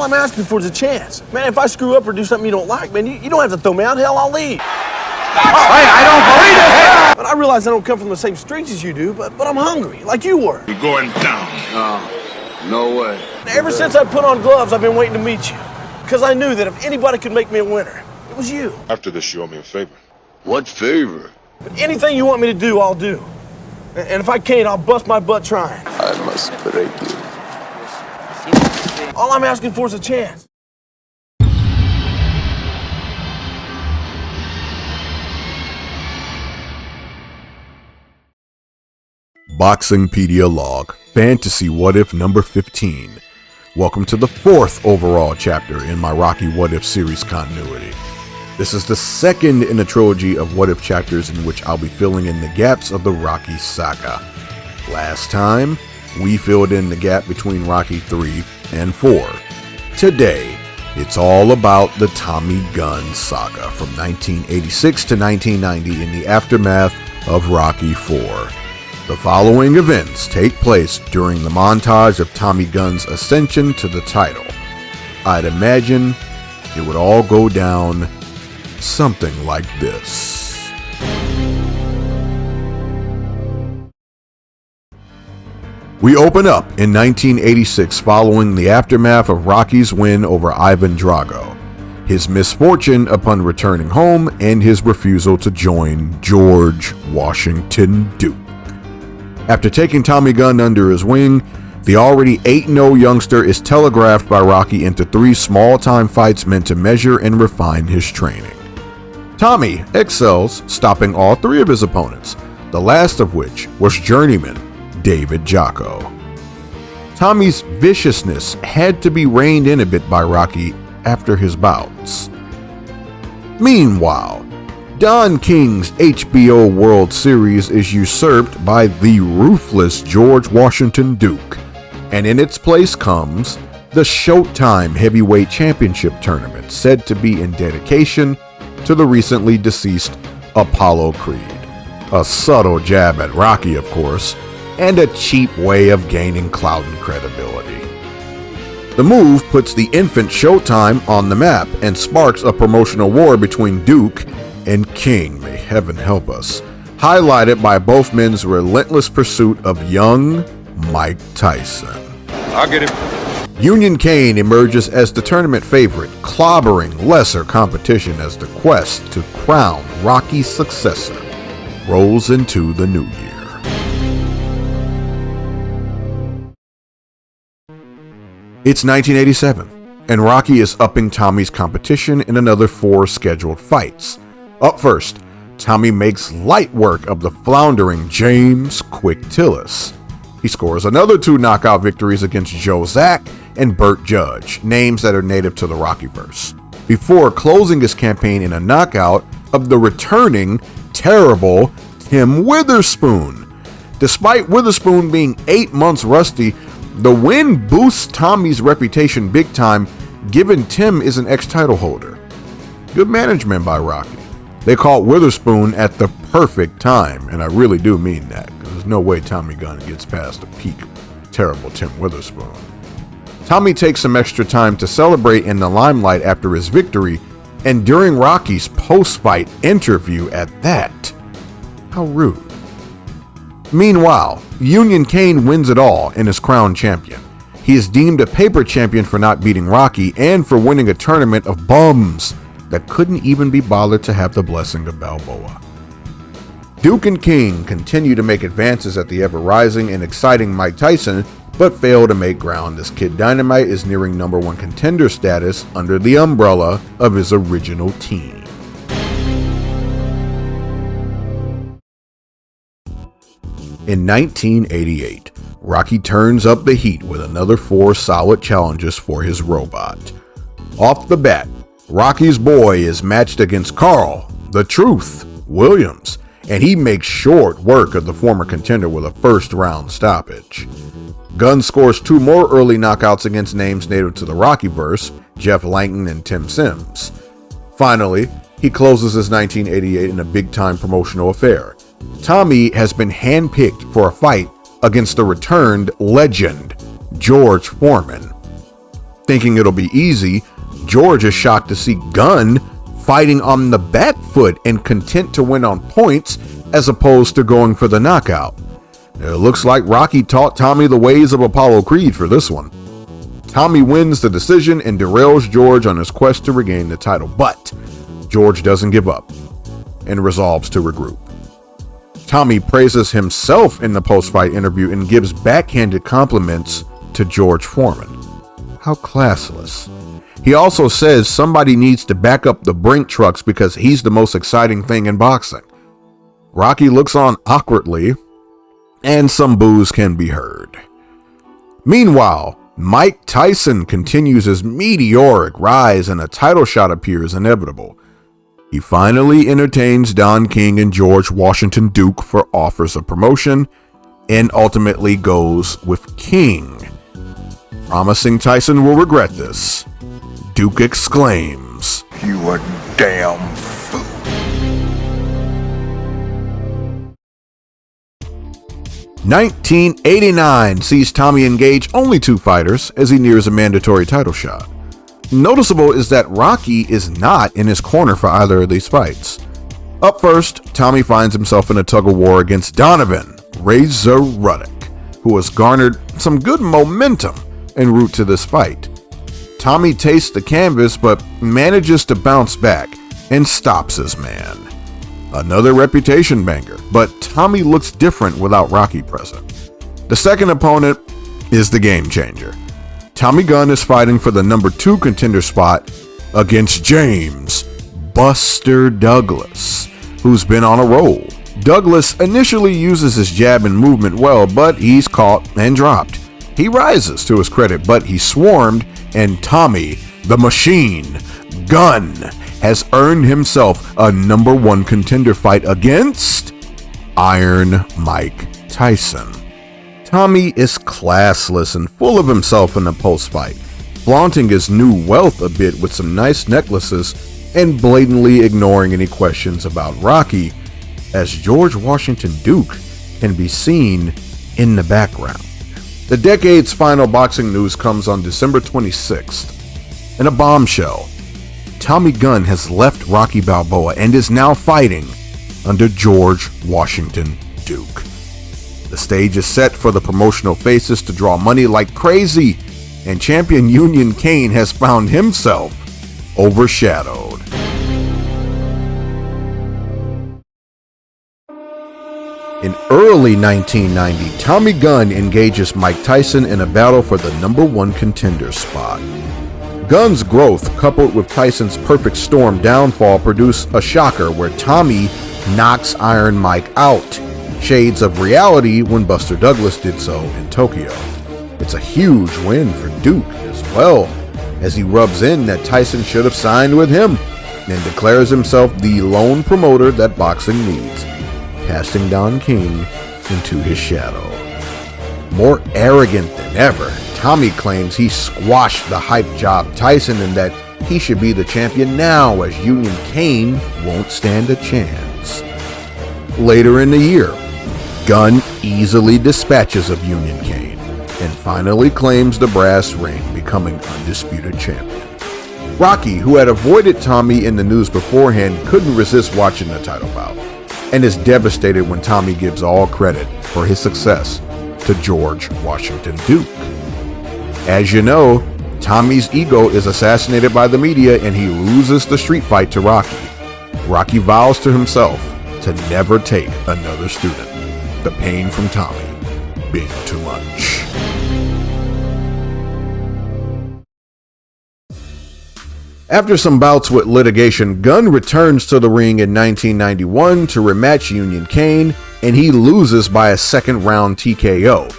All I'm asking for is a chance. Man, if I screw up or do something you don't like, man, you don't have to throw me out. Hell, I'll leave. Hey, I don't believe it! But I realize I don't come from the same streets as you do, but I'm hungry, like you were. You're going down. No way. Ever since I put on gloves, I've been waiting to meet you. Because I knew that if anybody could make me a winner, it was you. After this, you owe me a favor. What favor? But anything you want me to do, I'll do. And if I can't, I'll bust my butt trying. I must break you. All I'm asking for is a chance. BoxingPedia log, Fantasy What If number 15. Welcome to the 4th overall chapter in my Rocky What If series continuity. This is the second in a trilogy of What If chapters in which I'll be filling in the gaps of the Rocky saga. Last time, we filled in the gap between Rocky 3 and 4. Today, it's all about the Tommy Gunn saga from 1986 to 1990 in the aftermath of Rocky 4. The following events take place during the montage of Tommy Gunn's ascension to the title. I'd imagine it would all go down something like this. We open up in 1986 following the aftermath of Rocky's win over Ivan Drago, his misfortune upon returning home, and his refusal to join George Washington Duke. After taking Tommy Gunn under his wing, the already 8-0 youngster is telegraphed by Rocky into 3 small-time fights meant to measure and refine his training. Tommy excels, stopping all 3 of his opponents, the last of which was journeyman David Jocko. Tommy's viciousness had to be reined in a bit by Rocky after his bouts. Meanwhile, Don King's HBO World Series is usurped by the ruthless George Washington Duke, and in its place comes the Showtime Heavyweight Championship Tournament, said to be in dedication to the recently deceased Apollo Creed. A subtle jab at Rocky, of course, and a cheap way of gaining clout and credibility. The move puts the infant Showtime on the map and sparks a promotional war between Duke and King, may heaven help us, highlighted by both men's relentless pursuit of young Mike Tyson. I'll get him. Union Kane emerges as the tournament favorite, clobbering lesser competition as the quest to crown Rocky's successor rolls into the new year. It's 1987, and Rocky is upping Tommy's competition in another 4 scheduled fights. Up first, Tommy makes light work of the floundering James Quick Tillis. He scores another 2 knockout victories against Joe Zack and Burt Judge, names that are native to the Rockyverse, before closing his campaign in a knockout of the returning, terrible Tim Witherspoon. Despite Witherspoon being 8 months rusty, the win boosts Tommy's reputation big time, given Tim is an ex-title holder. Good management by Rocky. They caught Witherspoon at the perfect time, and I really do mean that, because there's no way Tommy Gunn gets past the peak terrible Tim Witherspoon. Tommy takes some extra time to celebrate in the limelight after his victory, and during Rocky's post-fight interview at that. How rude. Meanwhile, Union Kane wins it all and is crowned champion. He is deemed a paper champion for not beating Rocky and for winning a tournament of bums that couldn't even be bothered to have the blessing of Balboa. Duke and King continue to make advances at the ever-rising and exciting Mike Tyson, but fail to make ground as Kid Dynamite is nearing #1 contender status under the umbrella of his original team. In 1988, Rocky turns up the heat with another 4 solid challenges for his robot. Off the bat, Rocky's boy is matched against Carl, the Truth, Williams, and he makes short work of the former contender with a first-round stoppage. Gunn scores 2 more early knockouts against names native to the Rockyverse, Jeff Langton and Tim Sims. Finally, he closes his 1988 in a big-time promotional affair. Tommy has been handpicked for a fight against the returned legend, George Foreman. Thinking it'll be easy, George is shocked to see Gunn fighting on the back foot and content to win on points as opposed to going for the knockout. It looks like Rocky taught Tommy the ways of Apollo Creed for this one. Tommy wins the decision and derails George on his quest to regain the title, but George doesn't give up and resolves to regroup. Tommy praises himself in the post-fight interview and gives backhanded compliments to George Foreman. How classless. He also says somebody needs to back up the Brink trucks because he's the most exciting thing in boxing. Rocky looks on awkwardly, and some boos can be heard. Meanwhile, Mike Tyson continues his meteoric rise and a title shot appears inevitable. He finally entertains Don King and George Washington Duke for offers of promotion and ultimately goes with King. Promising Tyson will regret this, Duke exclaims, You a damn fool. 1989 sees Tommy engage only 2 fighters as he nears a mandatory title shot. Noticeable is that Rocky is not in his corner for either of these fights. Up first, Tommy finds himself in a tug-of-war against Donovan Razor Ruddock, who has garnered some good momentum en route to this fight. Tommy tastes the canvas but manages to bounce back and stops his man. Another reputation banger, but Tommy looks different without Rocky present. The second opponent is the game changer. Tommy Gunn is fighting for the number 2 contender spot against James Buster Douglas, who's been on a roll. Douglas initially uses his jab and movement well, but he's caught and dropped. He rises to his credit, but he's swarmed, and Tommy the Machine Gunn has earned himself a number 1 contender fight against Iron Mike Tyson. Tommy is classless and full of himself in the post-fight, flaunting his new wealth a bit with some nice necklaces and blatantly ignoring any questions about Rocky, as George Washington Duke can be seen in the background. The decade's final boxing news comes on December 26th. In a bombshell, Tommy Gunn has left Rocky Balboa and is now fighting under George Washington Duke. The stage is set for the promotional faces to draw money like crazy, and champion Union Kane has found himself overshadowed. In early 1990, Tommy Gunn engages Mike Tyson in a battle for the number 1 contender spot. Gunn's growth, coupled with Tyson's perfect storm downfall, produce a shocker where Tommy knocks Iron Mike out. Shades of reality when Buster Douglas did so in Tokyo. It's a huge win for Duke as well, as he rubs in that Tyson should have signed with him and declares himself the lone promoter that boxing needs, casting Don King into his shadow. More arrogant than ever, Tommy claims he squashed the hype job Tyson and that he should be the champion now, as Union Kane won't stand a chance. Later in the year, Gunn easily dispatches of Union Kane and finally claims the brass ring, becoming undisputed champion. Rocky, who had avoided Tommy in the news beforehand, couldn't resist watching the title bout and is devastated when Tommy gives all credit for his success to George Washington Duke. As you know, Tommy's ego is assassinated by the media and he loses the street fight to Rocky. Rocky vows to himself to never take another student, the pain from Tommy being too much. After some bouts with litigation, Gunn returns to the ring in 1991 to rematch Union Kane, and he loses by a second-round TKO.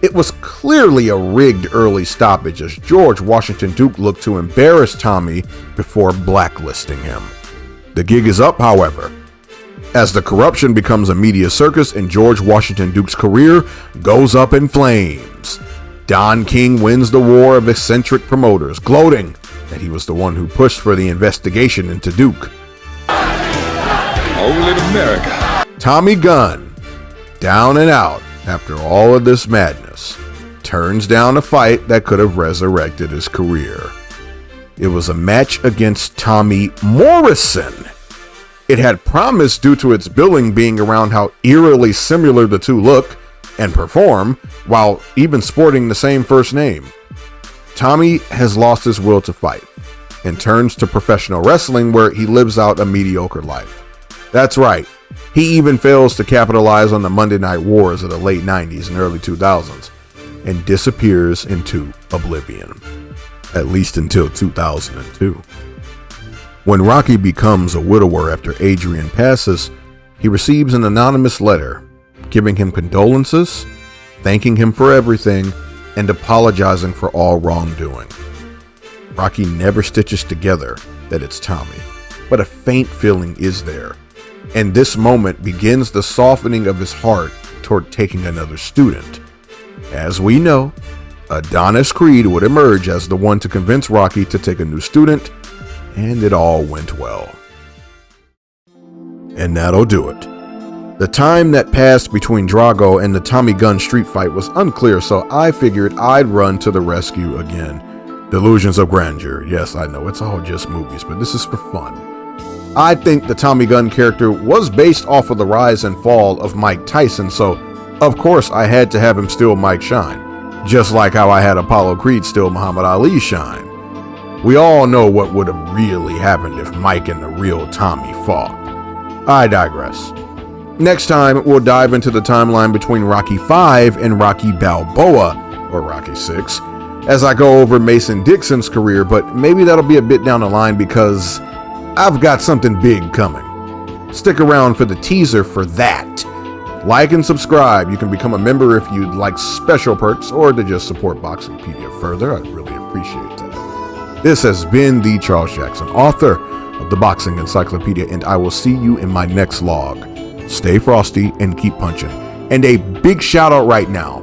It was clearly a rigged early stoppage as George Washington Duke looked to embarrass Tommy before blacklisting him. The gig is up, however, as the corruption becomes a media circus and George Washington Duke's career goes up in flames. Don King wins the war of eccentric promoters, gloating that he was the one who pushed for the investigation into Duke. Only in America. Tommy Gunn, down and out after all of this madness. turns down a fight that could have resurrected his career. It was a match against Tommy Morrison. It had promise due to its billing being around how eerily similar the two look and perform, while even sporting the same first name. Tommy has lost his will to fight and turns to professional wrestling, where he lives out a mediocre life. That's right, he even fails to capitalize on the Monday Night Wars of the late 90s and early 2000s and disappears into oblivion, at least until 2002. When Rocky becomes a widower after Adrian passes, he receives an anonymous letter giving him condolences, thanking him for everything, and apologizing for all wrongdoing. Rocky never stitches together that it's Tommy, but a faint feeling is there, and this moment begins the softening of his heart toward taking another student. As we know, Adonis Creed would emerge as the one to convince Rocky to take a new student, and it all went well. And that'll do it. The time that passed between Drago and the Tommy Gunn street fight was unclear, so I figured I'd run to the rescue again. Delusions of grandeur. Yes, I know, it's all just movies, but this is for fun. I think the Tommy Gunn character was based off of the rise and fall of Mike Tyson, so of course I had to have him steal Mike's shine, just like how I had Apollo Creed steal Muhammad Ali's shine. We all know what would have really happened if Mike and the real Tommy fought. I digress. Next time, we'll dive into the timeline between Rocky V and Rocky Balboa, or Rocky VI, as I go over Mason Dixon's career, but maybe that'll be a bit down the line because I've got something big coming. Stick around for the teaser for that. Like and subscribe. You can become a member if you'd like special perks or to just support BoxingPedia further. I'd really appreciate that. This has been the Charles Jackson, author of the Boxing Encyclopedia, and I will see you in my next log. Stay frosty and keep punching. And a big shout out right now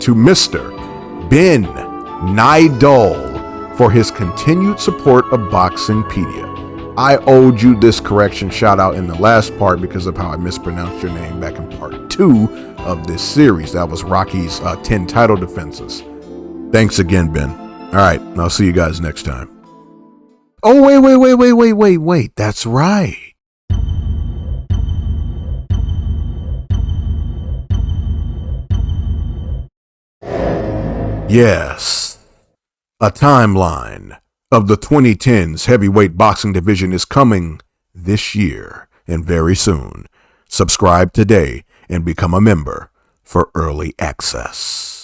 to Mr. Ben Nidal for his continued support of BoxingPedia. I owed you this correction shout out in the last part because of how I mispronounced your name back in part 2 of this series. That was Rocky's 10 title defenses. Thanks again, Ben. All right, I'll see you guys next time. Oh, wait. That's right. Yes, a timeline of the 2010s heavyweight boxing division is coming this year and very soon. Subscribe today and become a member for early access.